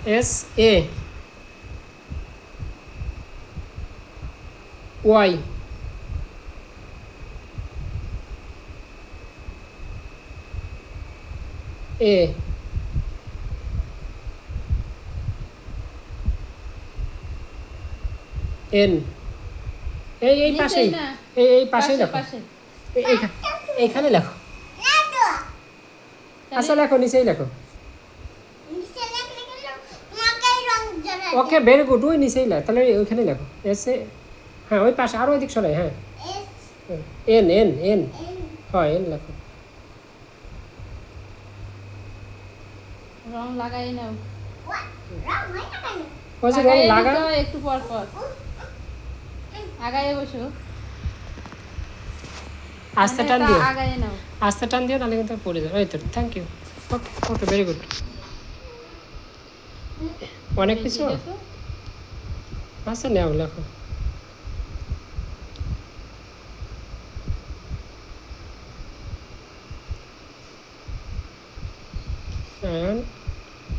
S A Y A N এই পাশেই এই পাশেই লেখো এইখানে লেখো আচ্ছা লেখো নিচেই লেখো ওকে ভেরি গুড ওই নিচেই লেখো তাহলে ওইখানে লেখো এস এ হ্যাঁ ওই পাশে আরও ওইদিক সরাই হ্যাঁ এন এন এন হয় এন লেখো রং লাগাই নাও ওই যে রং লাগা একটু পর পর আগায় বসো আস্তে টান দিও আগায় নাও আস্তে টান দিও তাহলে কিন্তু পড়ে যাবে এই তো thank you okay okay very good অনেক কিছু আচ্ছা নেও লেখো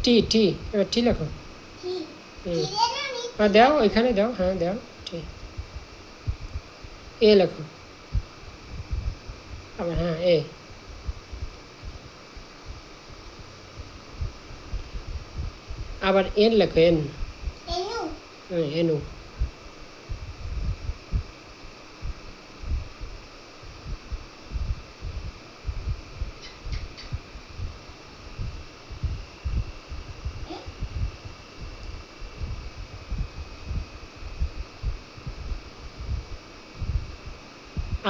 টি টি এবার টি লেখো হ্যাঁ দাও ওইখানে দাও হ্যাঁ দাও টি এ লেখো আবার হ্যাঁ এ আবার এন লেখো এন এনু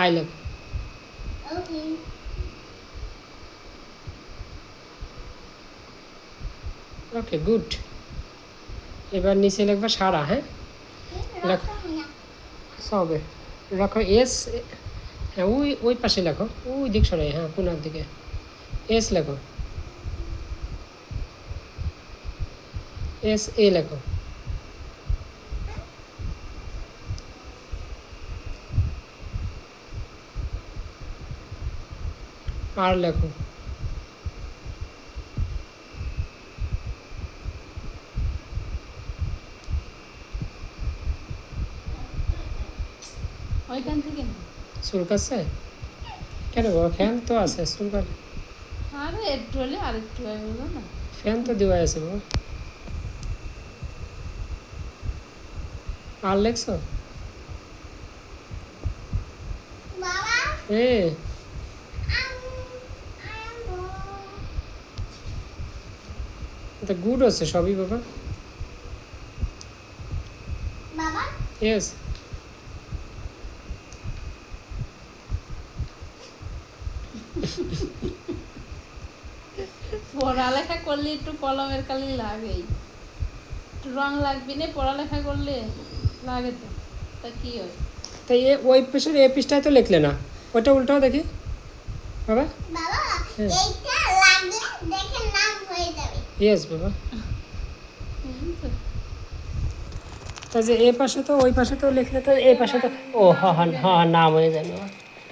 আই লেখো ওকে গুড এবার নিচে লিখবা সারা হ্যাঁ লেখো সবে লেখো এস হ্যাঁ ওই ওই পাশে লেখো ওই দিক সরাই হ্যাঁ কোনার দিকে এস লেখো এস এ লেখো আর লেখো ওইখান থেকে চুলকাচ্ছে কেন বাবা ফ্যান তো আছে চুলকালে আরে একটু হলে আর একটু হলো না ফ্যান তো দেওয়া আছে বাবা আর লেখছো এ এটা গুড আছে সবই বাবা ইয়েস পড়ালেখা করলে একটু কলমের কালি লাগেই একটু রং লাগবি না পড়ালেখা করলে লাগে তো তা কি হয় তাই এ ওই পেশের এ পৃষ্ঠায় তো লিখলে না ওইটা উল্টাও দেখি বাবা ইয়েস বাবা তা যে এ পাশে তো ওই পাশে তো লিখলে তো এ পাশে তো ও হ্যাঁ হ্যাঁ হ্যাঁ নাম হয়ে যায় বাবা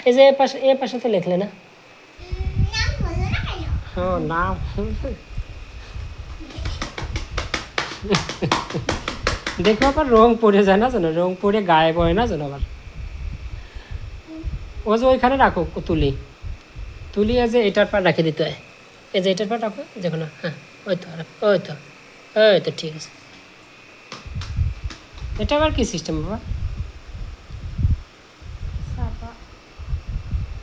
এই যে এ পাশে তো লিখলে না হ্যাঁ নাম দেখো আবার রং পড়ে যায় না জানো রং পড়ে গায়েব হয় না জানো আবার ও যে ওইখানে রাখো তুলি তুলি যে এটার পর রাখে দিতে হয় এই যে এটার পর রাখো দেখো না হ্যাঁ ওই তো ওই তো ঠিক আছে এটা আবার কি সিস্টেম বাবা